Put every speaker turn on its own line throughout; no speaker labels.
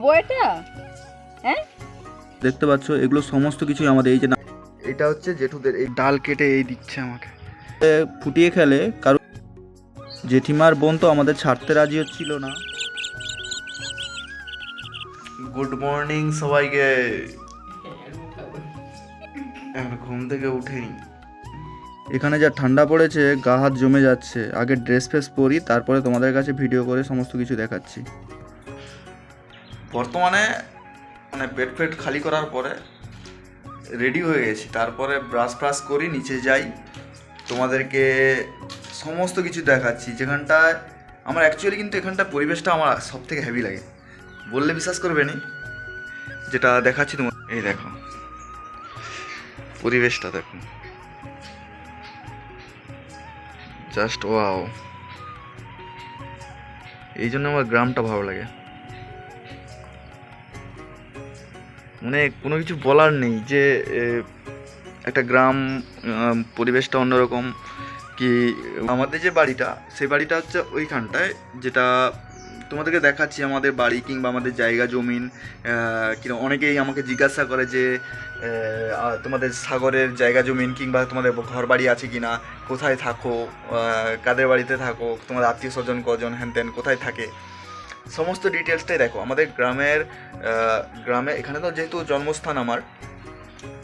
বইটা হ্যাঁ
দেখতে পাচ্ছ এগুলো সমস্ত কিছুই আমাদের। এই যে এটা হচ্ছে জেঠুদের, এই ডাল কেটে এই দিচ্ছে আমাকে, ফুটিয়ে খেলে। কারণ জেঠিমার বোন তো আমাদের ছাড়তে রাজি হচ্ছিল না। গুড মর্নিং সবাইকে। এখন ঘুম থেকে উঠেনি। এখানে যা ঠান্ডা পড়েছে গা হাত জমে যাচ্ছে। আগে ড্রেস ফ্রেস পরি, তারপরে তোমাদের কাছে ভিডিও করে সমস্ত কিছু দেখাচ্ছি। বর্তমানে মানে পেট ফেট খালি করার পরে রেডি হয়ে গেছি, তারপরে ব্রাশ ফ্রাশ করি, নিচে যাই, তোমাদেরকে সমস্ত কিছু দেখাচ্ছি। যেখানটায় আমার অ্যাকচুয়ালি কিন্তু এখানটা পরিবেশটা আমার সব থেকে হেভি লাগে, বললে বিশ্বাস করবে নি। যেটা দেখাচ্ছি তোমার, এই দেখো পরিবেশটা দেখো, জাস্ট ওয়াও। এই জন্য আমার গ্রামটা ভালো লাগে। মানে কোনো কিছু বলার নেই যে একটা গ্রাম, পরিবেশটা অন্যরকম। কি আমাদের যে বাড়িটা, সেই বাড়িটা হচ্ছে ওইখানটায়, যেটা তোমাদেরকে দেখাচ্ছি। আমাদের বাড়ি কিংবা আমাদের জায়গা জমিন কিংবা অনেকেই আমাকে জিজ্ঞাসা করে যে তোমাদের সাগরের জায়গা জমিন কিংবা তোমাদের ঘর বাড়ি আছে কি না, কোথায় থাকো, কাদের বাড়িতে থাকো, তোমাদের আত্মীয় স্বজন কজন, হ্যান ত্যান কোথায় থাকে, সমস্ত ডিটেলসটাই দেখো। আমাদের গ্রামে এখানে তো যেহেতু জন্মস্থান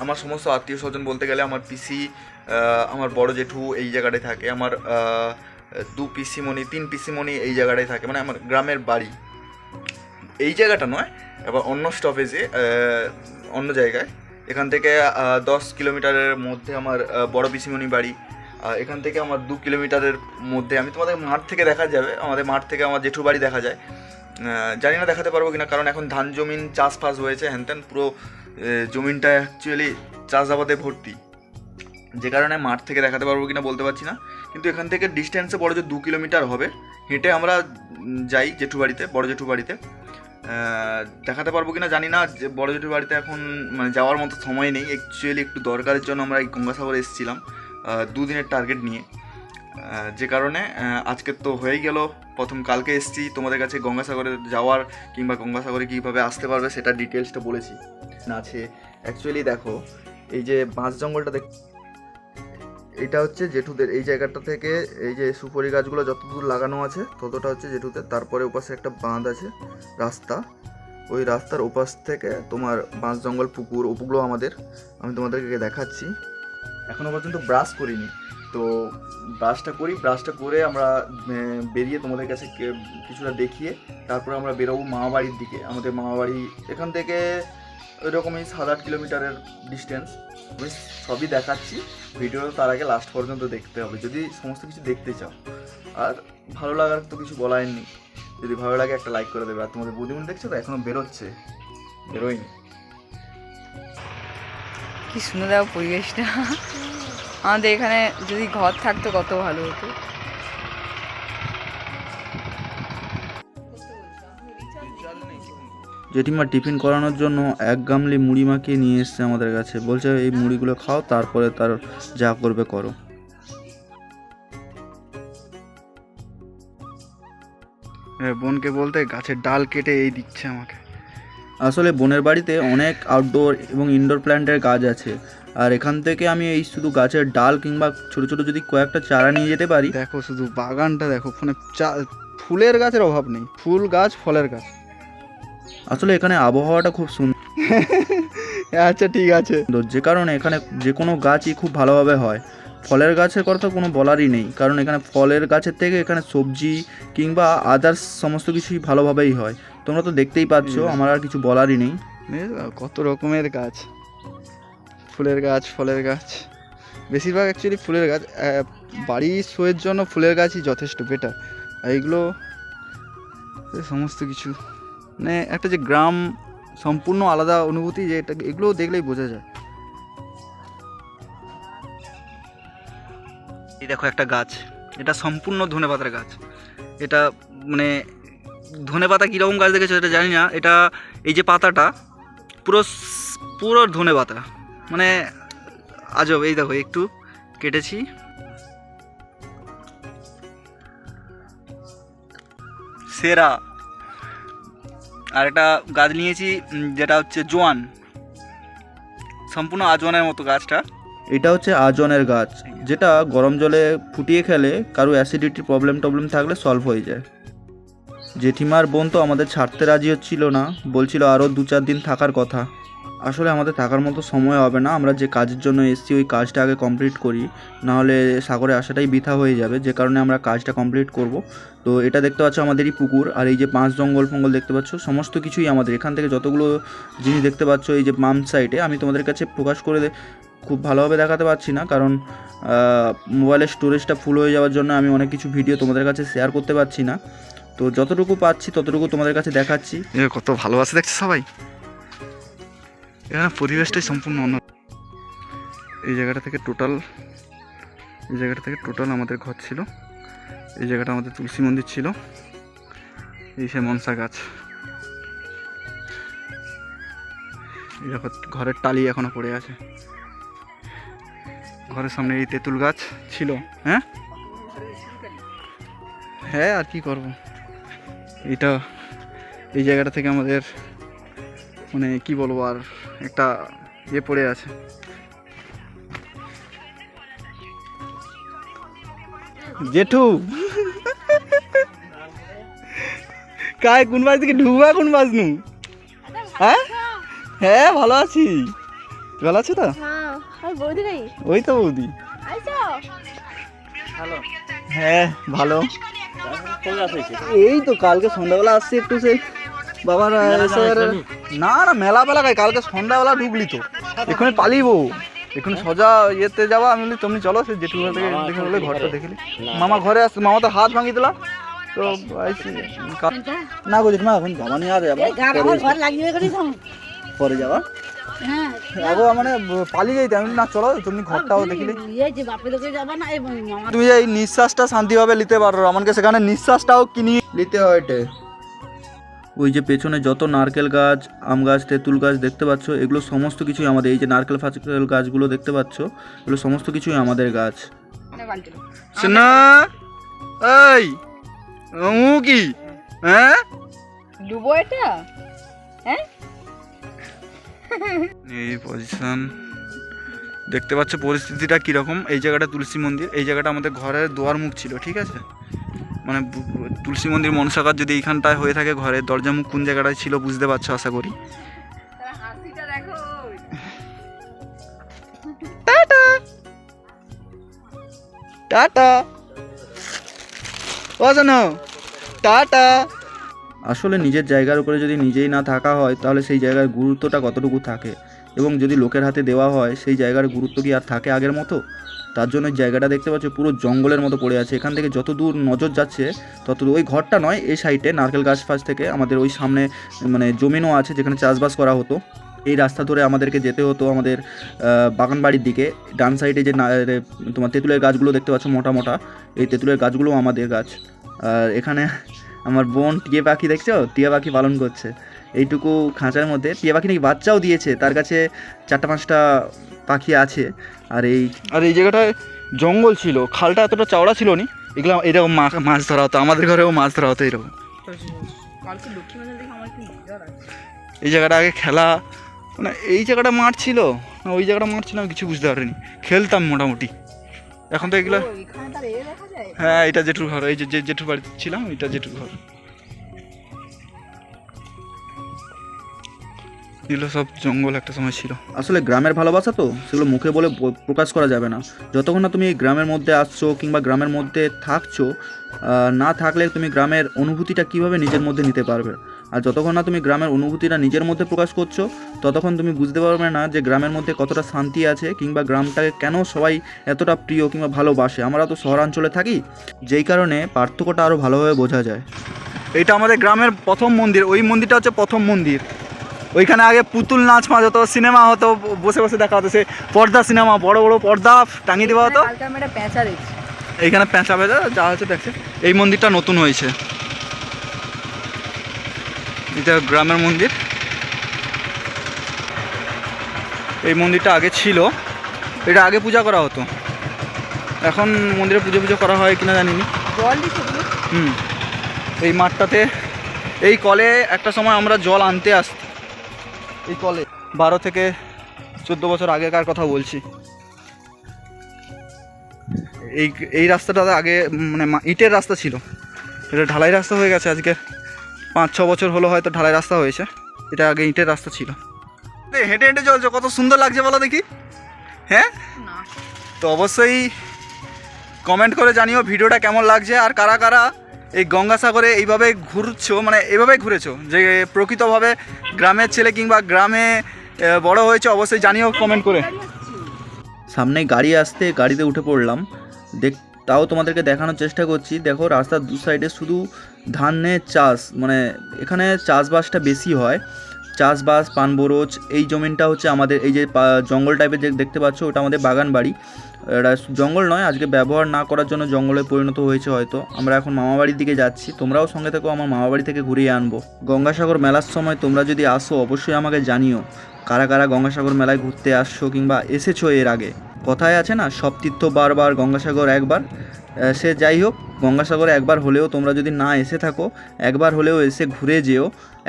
আমার সমস্ত আত্মীয় স্বজন বলতে গেলে আমার পিসি, আমার বড় জেঠু এই জায়গাটায় থাকে, আমার 2 পিসিমণি 3 পিসিমণি এই জায়গাটায় থাকে। মানে আমার গ্রামের বাড়ি এই জায়গাটা নয়, এবার অন্য স্টপেজে অন্য জায়গায়। এখান থেকে 10 কিলোমিটারের মধ্যে আমার বড় পিসিমণি বাড়ি। এখান থেকে আমার 2 কিলোমিটারের মধ্যে, আমি তোমাদের মাঠ থেকে দেখা যাবে, আমাদের মাঠ থেকে আমার জেঠু বাড়ি দেখা যায়। জানি না দেখাতে পারবো কিনা, কারণ এখন ধান জমিন চাষবাস হয়েছে, হ্যান পুরো জমিনটা অ্যাকচুয়ালি চাষাবাদে ভর্তি, যে কারণে মাঠ থেকে দেখাতে পারবো কিনা বলতে পারছি না। কিন্তু এখান থেকে ডিস্টেন্সে বড় যে 2 কিলোমিটার হবে, হেঁটে আমরা যাই জেঠু বাড়িতে, বড় জেঠু বাড়িতে। দেখাতে পারবো কিনা জানি না, যে বড় জেঠু বাড়িতে এখন মানে যাওয়ার মতো সময় নেই। অ্যাকচুয়ালি একটু দরকারের জন্য আমরা এই গঙ্গাসাগরে এসেছিলাম 2 দিনের টার্গেট নিয়ে, যে কারণে আজকে তো হয়েই গেল। প্রথম কালকে এসেছি, তোমাদের কাছে গঙ্গাসাগরে যাওয়ার কিংবা গঙ্গাসাগরে কীভাবে আসতে পারবে সেটা ডিটেলসটা বলেছি আছে। অ্যাকচুয়ালি দেখো, এই যে বাঁশ জঙ্গলটা এটা হচ্ছে জেঠুদের। এই জায়গাটা থেকে এই যে সুপারি গাছগুলো যতদূর লাগানো আছে ততটা হচ্ছে জেঠুদের। তারপরে ওপাশে একটা বাঁধ আছে, রাস্তা, ওই রাস্তার ওপাশ থেকে তোমার বাঁশ জঙ্গল, পুকুর, ওগুলো আমাদের। আমি তোমাদেরকে দেখাচ্ছি। এখনও পর্যন্ত ব্রাশ করিনি, তো ব্রাশটা করে আমরা বেরিয়ে তোমাদের কাছে কিছুটা দেখিয়ে তারপরে আমরা বেরোবো মামাবাড়ির দিকে। আমাদের মামাবাড়ি এখান থেকে ওইরকমই 7-8 কিলোমিটারের ডিস্টেন্স। আমি সবই দেখাচ্ছি, ভিডিওটা তার আগে লাস্ট পর্যন্ত দেখতে হবে যদি সমস্ত কিছু দেখতে চাও। আর ভালো লাগার তো কিছু বলার নেই, যদি ভালো লাগে একটা লাইক করে দেবে। আর তোমাদের বৌদিমন দেখছো তো এখনও বেরোয়নি।
কি সুন্দর দেখো পরিবেশটা। আমাদের এখানে যদি ঘর থাকতো কত ভালো হতো।
জেঠিমা টিফিন করানোর জন্য 1 গামলি মুড়ি মাখিয়ে নিয়ে এসছে আমাদের কাছে, বলছে এই মুড়িগুলো খাও, তারপরে তার যা করবে করো। বোনকে বলতে গাছের ডাল কেটে এই দিচ্ছে আমাকে। আসলে বোনের বাড়িতে অনেক আউটডোর এবং ইনডোর প্ল্যান্টের গাছ আছে, আর এখান থেকে আমি এই শুধু গাছের ডাল কিংবা ছোট ছোট যদি কয়েকটা চারা নিয়ে যেতে পারি। দেখো শুধু বাগানটা দেখো, মানে ফুলের গাছের অভাব নেই, ফুল গাছ, ফলের গাছ। আসলে এখানে আবহাওয়াটা খুব সুন্দর। আচ্ছা ঠিক আছে, যে কারণে এখানে যে কোনো গাছই খুব ভালোভাবে হয়। ফলের গাছের কথা কোনো বলারই নেই, কারণ এখানে ফলের গাছের থেকে এখানে সবজি কিংবা আদার্স সমস্ত কিছুই ভালোভাবেই হয়। তোমরা তো দেখতেই পাচ্ছ, আমার আর কিছু বলারই নেই। কত রকমের গাছ, ফুলের গাছ, ফলের গাছ, বেশিরভাগ অ্যাকচুয়ালি ফুলের গাছ। বাড়ির শোয়ের জন্য ফুলের গাছই যথেষ্ট বেটার। আর এইগুলো সমস্ত কিছু, মানে একটা যে গ্রাম সম্পূর্ণ আলাদা অনুভূতি, যে এটা এগুলো দেখলেই বোঝা যায়। এই দেখো একটা গাছ, এটা সম্পূর্ণ ধনেপাতার গাছ। এটা মানে ধনেপাতা কীরকম গাছ দেখেছো এটা জানি না, এটা এই যে পাতাটা পুরো ধনেপাতা, মানে আজব। এই দেখো একটু কেটেছি, সেরা।
আর একটা গাছ নিয়েছি যেটা হচ্ছে জোয়ান, সম্পূর্ণ আজওয়ানের মতো গাছটা।
এটা হচ্ছে আজনের গাছ, যেটা গরম জলে ফুটিয়ে খেলে কারো অ্যাসিডিটির প্রবলেম থাকলে সলভ হয়ে যায়। জেঠিমার বোন তো আমাদের ছাড়তে রাজি হচ্ছিল না, বলছিল আরও 2-4 দিন থাকার কথা। আসলে আমাদের থাকার মতো সময় হবে না, আমরা যে কাজের জন্য এসেছি ওই কাজটা আগে কমপ্লিট করি, নাহলে সাগরে আসাটাই বৃথা হয়ে যাবে, যে কারণে আমরা কাজটা কমপ্লিট করব। তো এটা দেখতে পাচ্ছ আমাদেরই পুকুর, আর এই যে পাঁচ জঙ্গল ফঙ্গল দেখতে পাচ্ছ, সমস্ত কিছুই আমাদের। এখান থেকে যতগুলো জিনিস দেখতে পাচ্ছ এই যে বাম সাইডে, আমি তোমাদের কাছে প্রকাশ করে খুব ভালোভাবে দেখাতে পারছি না, কারণ মোবাইলের স্টোরেজটা ফুল হয়ে যাওয়ার জন্য আমি অনেক কিছু ভিডিও তোমাদের কাছে শেয়ার করতে পারছি না। তো যতটুকু পাচ্ছি ততটুকু তোমাদের কাছে দেখাচ্ছি।
কত ভালোবাসে দেখছে সবাই, এখানে পরিবেশটাই সম্পূর্ণ অন্য।
এই জায়গাটা থেকে টোটাল আমাদের ঘর ছিল, এই জায়গাটা আমাদের তুলসী মন্দির ছিল, এই সে মনসা গাছ, এই দেখো ঘরের টালি এখনো পড়ে আছে, ঘরের সামনে এই তেঁতুল গাছ ছিল। হ্যাঁ হ্যাঁ, আর কি করব। এটা এই জায়গাটা থেকে আমাদের মানে কি বলবো, আর একটা পড়ে আছে।
জেঠু কায় কোন বাজ থেকে ঢুবা কোন বাজ নু? হ্যাঁ হ্যাঁ ভালো আছি, ভালো আছো তো? ওই তো বৌদি। হ্যাঁ ভালো। এই তো কালকে সন্ধ্যাবেলা আসছি একটু, সেই বাবার না না মেলা বেলা কালকে সন্ধ্যাবেলা ঢুকলি তো, এখানে পালিব, এখানে সোজা ইয়েতে যাবা। আমি বলি তুমি চলো, সে জেঠু ঘর থেকে দেখে বলে ঘরটা দেখলি। মামা ঘরে আসছে, মামা তো হাত ভাঙি দিলা তো না গো জেঠিমা, এখন যাবা নিয়ে আর যাবা পরে যাবা। আগো মানে পালিয়ে যাইতে, আমি না চলো তুমি ঘরটাও দেখিলে, তুমি এই নিঃশ্বাসটা শান্তিভাবে নিতে পারো, আমাকে সেখানে নিঃশ্বাসটাও কিনি নিতে হয়। ওই যে পেছনে যত নারকেল গাছ, আম গাছ, তেঁতুল গাছ দেখতে পাচ্ছ, এগুলো সমস্ত কিছুই আমাদের। এই যে নারকেল ফারকেল গাছগুলো দেখতে পাচ্ছ, এগুলো সমস্ত কিছুই আমাদের গাছ। শোনা এই কি হ্যাঁ
ডুবো এটা, হ্যাঁ
এই পজিশন দেখতে পাচ্ছ পরিস্থিতিটা কীরকম। এই জায়গাটা তুলসী মন্দির, এই জায়গাটা আমাদের ঘরের দুয়ার মুখ ছিল, ঠিক আছে। মানে তুলসী মন্দির মনসাকার যদি এইখানটায় হয়ে থাকে, ঘরের দরজা মুখ কোন জায়গাটায় ছিল বুঝতে পারছো আশা করি। টাটা টাটা ও জানো টাটা।
আসলে নিজের জায়গার উপরে যদি নিজেই না থাকা হয়, তাহলে সেই জায়গার গুরুত্বটা কতটুকু থাকে, এবং যদি লোকের হাতে দেওয়া হয় সেই জায়গার গুরুত্ব কি আর থাকে আগের মতো? তার জন্য জায়গাটা দেখতে পাচ্ছ পুরো জঙ্গলের মতো পড়ে আছে। এখান থেকে যত দূর নজর যাচ্ছে তত ওই ঘরটা নয়, এই সাইডে নারকেল গাছ ফাছ থেকে আমাদের ওই সামনে মানে জমিনও আছে যেখানে চাষবাস করা হতো। এই রাস্তা ধরে আমাদেরকে যেতে হতো আমাদের বাগান বাড়ির দিকে। ডান সাইডে যে তোমার তেঁতুলের গাছগুলো দেখতে পাচ্ছ মোটা মোটা, এই তেঁতুলের গাছগুলোও আমাদের গাছ। আর এখানে আমার বোন টিয়া পাখি দেখছো, টিয়া পাখি পালন করছে এইটুকু খাঁচার মধ্যে। টিয়া পাখি নাকি বাচ্চাও দিয়েছে, তার কাছে 4-5টা পাখি আছে। আর এই জায়গাটায় জঙ্গল ছিল, খালটা এতটা চওড়া ছিল নি, এগুলো এরকম মাছ ধরা হতো, আমাদের ঘরেও মাছ ধরা হতো এরকম। এই জায়গাটা আগে খেলা, মানে এই জায়গাটা মাঠ ছিল না ওই জায়গাটা মাঠ ছিল, আমি কিছু বুঝতে পারিনি, খেলতাম মোটামুটি। এখন তো এগুলো হ্যাঁ, এটা জেঠুর ঘর, এই যে জেঠুর বাড়িতে ছিলাম, এটা জেঠুর ঘর। এগুলো সব জঙ্গল একটা সময় ছিল। আসলে গ্রামের ভালোবাসা তো সেগুলো মুখে বলে প্রকাশ করা যাবে না। যতক্ষণ না তুমি গ্রামের মধ্যে আসছো কিংবা গ্রামের মধ্যে থাকছো, না থাকলে তুমি গ্রামের অনুভূতিটা কিভাবে নিজের মধ্যে নিতে পারবে। আর যতক্ষণ না তুমি গ্রামের অনুভূতিটা নিজের মধ্যে প্রকাশ করছো, ততক্ষণ তুমি বুঝতে পারবে না যে গ্রামের মধ্যে কতটা শান্তি আছে, কিংবা গ্রামটাকে কেন সবাই এতটা প্রিয় কিংবা ভালোবাসে। আমরা তো শহরাঞ্চলে থাকি, যেই কারণে পার্থক্যটা আরও ভালোভাবে বোঝা যায়।
এইটা আমাদের গ্রামের প্রথম মন্দির, ওই মন্দিরটা হচ্ছে প্রথম মন্দির। ওইখানে আগে পুতুল নাচ ফাঁচ হতো, সিনেমা হতো, বসে বসে দেখা হতো, সে পর্দা সিনেমা, বড় বড় পর্দা টাঙিয়ে দেওয়া হতো। এইখানে পেঁচা পেঁচা যা হচ্ছে দেখছে। এই মন্দিরটা নতুন হয়েছে, এটা গ্রামের মন্দির। এই মন্দিরটা আগে ছিল, এটা আগে পূজা করা হতো, এখন মন্দিরে পুজো করা হয় কিনা জানিনি। এই মাঠটাতে এই কলে একটা সময় আমরা জল আনতে আসতাম, এই কলে 12 থেকে 14 বছর আগেকার কথা বলছি। এই রাস্তাটা আগে মানে ইটের রাস্তা ছিল, এটা ঢালাই রাস্তা হয়ে গেছে আজকে 5-6 বছর হলো হয়তো ঢালাই রাস্তা হয়েছে, এটা আগে ইটের রাস্তা ছিল। হেঁটে হেঁটে চলছে, কত সুন্দর লাগছে বলো দেখি। হ্যাঁ, তো অবশ্যই কমেন্ট করে জানিও ভিডিওটা কেমন লাগছে, আর কারা কারা এই গঙ্গাসাগরে এইভাবে ঘুরছো, মানে এইভাবেই ঘুরেছো, যে প্রকৃতভাবে গ্রামের ছেলে কিংবা গ্রামে বড় হয়েছে, অবশ্যই জানিও কমেন্ট করে। সামনে গাড়ি আসতে গাড়িতে উঠে পড়লাম, তাও তোমাদেরকে দেখানোর চেষ্টা করছি। দেখো রাস্তার দু সাইডে শুধু ধানের চাষ, মানে এখানে চাষবাসটা বেশি হয়, চাষবাস, পান বরজ। এই জমিনটা হচ্ছে আমাদের, এই যে জঙ্গল টাইপের যে দেখতে পাচ্ছ ওটা আমাদের বাগান বাড়ি। এটা জঙ্গল নয়, আজকে ব্যবহার না করার জন্য জঙ্গলে পরিণত হয়েছে হয়তো। আমরা এখন মামাবাড়ির দিকে যাচ্ছি, তোমরাও সঙ্গে থেকো, আমার মামাবাড়ি থেকে ঘুরিয়ে আনবো। গঙ্গাসাগর মেলার সময় তোমরা যদি আসো অবশ্যই আমাকে জানিও কারা কারা গঙ্গাসাগর মেলায় ঘুরতে আসছো কিংবা এসেছো এর আগে। কথায় আছে না, সব তীর্থ বারবার গঙ্গাসাগর একবার। সে যাই হোক, গঙ্গাসাগরে একবার হলেও তোমরা যদি না এসে থাকো, একবার হলেও এসে ঘুরে যেও।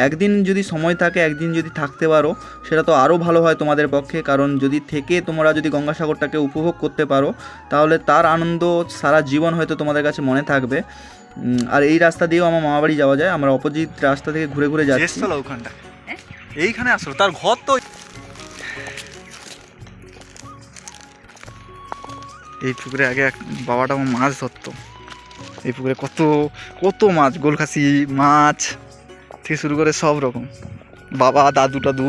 একদিন যদি সময় থাকে, একদিন যদি থাকতে পারো, সেটা তো আরও ভালো হয় তোমাদের পক্ষে। কারণ যদি থেকে তোমরা যদি গঙ্গাসাগরটাকে উপভোগ করতে পারো, তাহলে তার আনন্দ সারা জীবন হয়তো তোমাদের কাছে মনে থাকবে। আর এই রাস্তা দিয়েও আমার মামাবাড়ি যাওয়া যায়, আমরা অপোজিট রাস্তা থেকে ঘুরে ঘুরে যাচ্ছি। ওখানটা এইখানে আসো, তার ঘর তো এই পুকুরে আগে বাবাটা আমার মাছ ধরতো। এই পুকুরে কত কত মাছ, গোলখাসি মাছ থেকে শুরু করে সব রকম। বাবা, দাদু টাদু,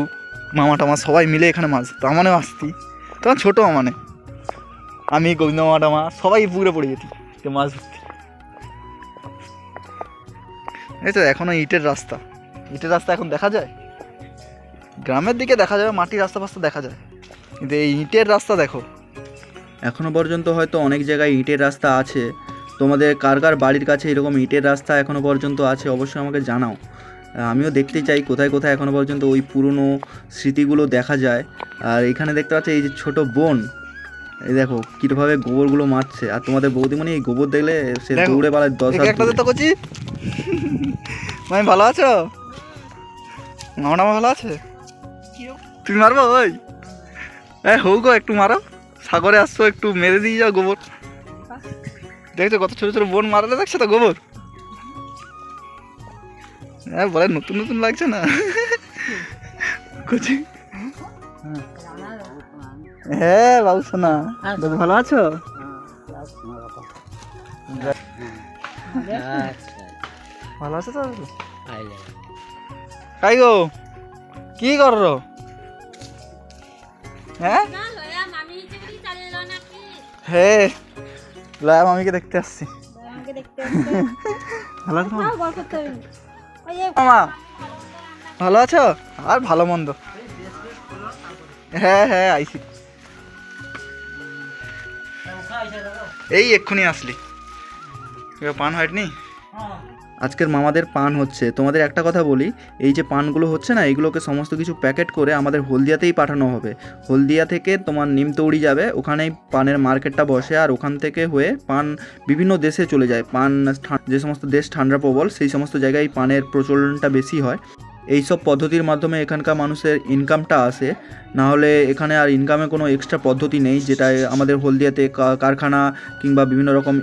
মামা টামা সবাই মিলে এখানে মাছ ধরতো। আমানেও আসতি, তখন ছোটো আমানে, আমি গোবিন্দ মামা টামা সবাই পুকুরে পড়ে যেতি মাছ ধরতে। এই তো এখনও ইটের রাস্তা, ইটের রাস্তা এখন দেখা যায়, গ্রামের দিকে দেখা যাবে মাটির রাস্তা ফাস্তা দেখা যায়, কিন্তু এই ইটের রাস্তা দেখো। এখনও পর্যন্ত হয়তো অনেক জায়গায় ইটের রাস্তা আছে। তোমাদের কার কার বাড়ির কাছে এরকম ইটের রাস্তা এখনও পর্যন্ত আছে অবশ্যই আমাকে জানাও। আমিও দেখতে চাই কোথায় কোথায় এখনও পর্যন্ত ওই পুরনো স্মৃতিগুলো দেখা যায়। আর এখানে দেখতে পাচ্ছি এই যে ছোটো বোন, এই দেখো কীভাবে গোবরগুলো মারছে। আর তোমাদের বৌদিমণি এই গোবর দেখলে সে দৌড়ে পালায় 10 হাত দূরে। তো করছি আমি ভালো আছো, মামা ভালো আছে, তুমি মারবো? ওই হোক গো, একটু মারো, সাগরে আসছো একটু মেরে দিয়ে যাও গোবর। দেখছো কত ছোটো ছোটো বোন মারালে, দেখছো তো গোবর। হ্যাঁ বলে নতুন নতুন লাগছে না? হ্যাঁ বাবু সোনা, ভালো আছো? ভালো আছো তো? কাই গো কি করো? হ্যাঁ হ্যাঁ, লয়া মামিকে দেখতে আসছি। ভালো আছো মামা? ভালো আছো? আর ভালো মন্দ, হ্যাঁ হ্যাঁ আইছি, এই এক্ষুনি আসলি। পান হয়নি আজকের মামাদের, পান হচ্ছে। তোমাদের একটা কথা বলি, এই যে পানগুলো হচ্ছে না, এইগুলোকে সমস্ত কিছু প্যাকেট করে আমাদের হলদিয়াতেই পাঠানো হবে। হলদিয়া থেকে তোমার নিমতৌড়ি যাবে, ওখানেই পানের মার্কেটটা বসে, আর ওখান থেকে হয়ে পান বিভিন্ন দেশে চলে যায়। পান যে সমস্ত দেশ ঠান্ডা প্রবল, সেই সমস্ত জায়গায় পানের প্রচলনটা বেশি হয়। এইসব পদ্ধতির মাধ্যমে এখানকার মানুষের ইনকামটা আসে, না হলে এখানে আর ইনকামের কোনো এক্সট্রা পদ্ধতি নেই। যেটা আমাদের হলদিয়াতে কারখানা কিংবা বিভিন্ন রকম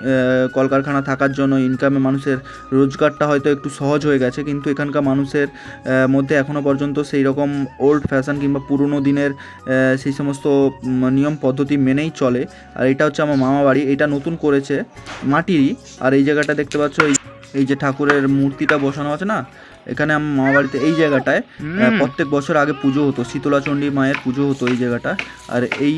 কলকারখানা থাকার জন্য ইনকামে মানুষের রোজগারটা হয়তো একটু সহজ হয়ে গেছে, কিন্তু এখানকার মানুষের মধ্যে এখনও পর্যন্ত সেই রকম ওল্ড ফ্যাশন কিংবা পুরনো দিনের সেই সমস্ত নিয়ম পদ্ধতি মেনেই চলে। আর এটা হচ্ছে আমার মামা বাড়ি, এটা নতুন করেছে মাটিরই। আর এই জায়গাটা দেখতে পাচ্ছ, এই যে ঠাকুরের মূর্তিটা বসানো আছে না, এখানে আমার মামা বাড়িতে এই জায়গাটায় প্রত্যেক বছর আগে পুজো হতো, শীতলা চণ্ডী মায়ের পুজো হতো এই জায়গাটা। আর এই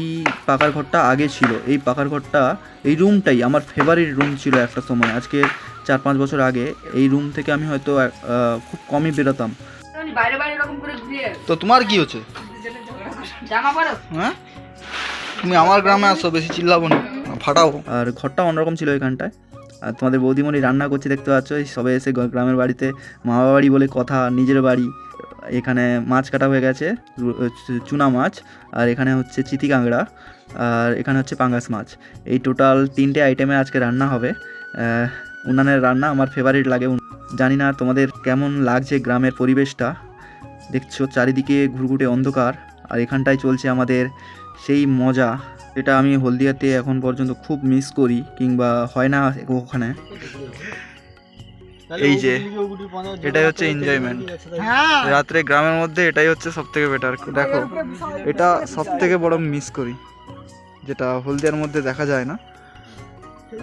পাকার ঘরটা আগে ছিল, এই পাকার ঘরটা, এই রুমটাই আমার ফেভারিট রুম ছিল একটা সময়। আজকে 4-5 বছর আগে এই রুম থেকে আমি হয়তো খুব কমই বেরোতাম। তো তোমার কি হচ্ছে? হ্যাঁ, তুমি আমার গ্রামে আসো, বেশি চিল্লাবো না, ফাটাও। আর ঘরটা অন্যরকম ছিল এখানটায়। আর তোমাদের বৌদিমণি রান্না করছে দেখতে পাচ্ছ, সবে এসে গ্রামের বাড়িতে, মামা বাড়ি বলে কথা, নিজের বাড়ি। এখানে মাছ কাটা হয়ে গেছে, চুনা মাছ, আর এখানে হচ্ছে চিতি কাঁকড়া, আর এখানে হচ্ছে পাঙ্গাস মাছ। এই টোটাল 3টে আইটেমে আজকে রান্না হবে। উনানের রান্না আমার ফেভারিট লাগে। জানি না তোমাদের কেমন লাগছে গ্রামের পরিবেশটা। দেখছো চারিদিকে ঘুরঘুটে অন্ধকার, আর এখানটায় চলছে আমাদের সেই মজা, যেটা আমি হলদিয়াতে এখন পর্যন্ত খুব মিস করি, কিংবা হয় না ওখানে। এই যে এটাই হচ্ছে এনজয়মেন্ট রাত্রে গ্রামের মধ্যে, এটাই হচ্ছে সব থেকে বেটার। দেখো এটা সব থেকে বড় মিস করি, যেটা হলদিয়ার মধ্যে দেখা যায় না।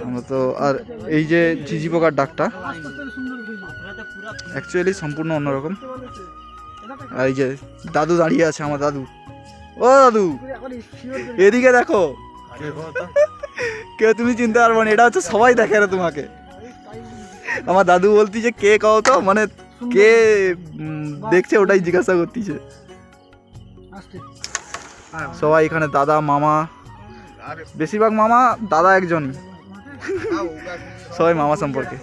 আমরা তো আর এই যে ঝিঝি পোকার ডাকটা অ্যাকচুয়ালি সম্পূর্ণ অন্যরকম। আর এই যে দাদু দাঁড়িয়ে আছে, আমার দাদু। ও দাদু, এদিকে দেখো। কেউ তুমি চিনতে পারবো না, এটা হচ্ছে সবাই দেখে না তোমাকে। আমার দাদু বলতিছে কে কও তো, মানে কে দেখছে ওটাই জিজ্ঞাসা করতিছে। সবাই এখানে দাদা মামা, বেশিরভাগ মামা, দাদা একজনই, সবাই মামা সম্পর্কে।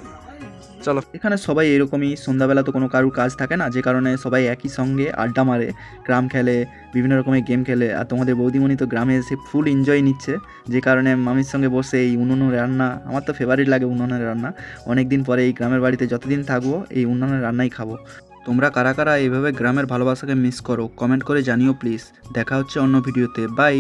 চলো, এখানে সবাই এরকমই, সন্ধ্যাবেলা তো কোনো কারুর কাজ থাকে না, যে কারণে সবাই একই সঙ্গে আড্ডা মারে, গ্রাম খেলে, বিভিন্ন রকমের গেম খেলে। আর তোমাদের বৌদিমণি তো গ্রামে এসে ফুল এনজয় নিচ্ছে, যে কারণে মামির সঙ্গে বসে এই উনুনের রান্না, আমার তো ফেভারিট লাগে উনুনের রান্না। অনেক দিন পরে এই গ্রামের বাড়িতে যতদিন থাকবো এই উনুনের রান্নাই খাবো। তোমরা কারা কারা এইভাবে গ্রামের ভালোবাসাকে মিস করো কমেন্ট করে জানিও প্লিজ। দেখা হচ্ছে অন্য ভিডিওতে, বাই।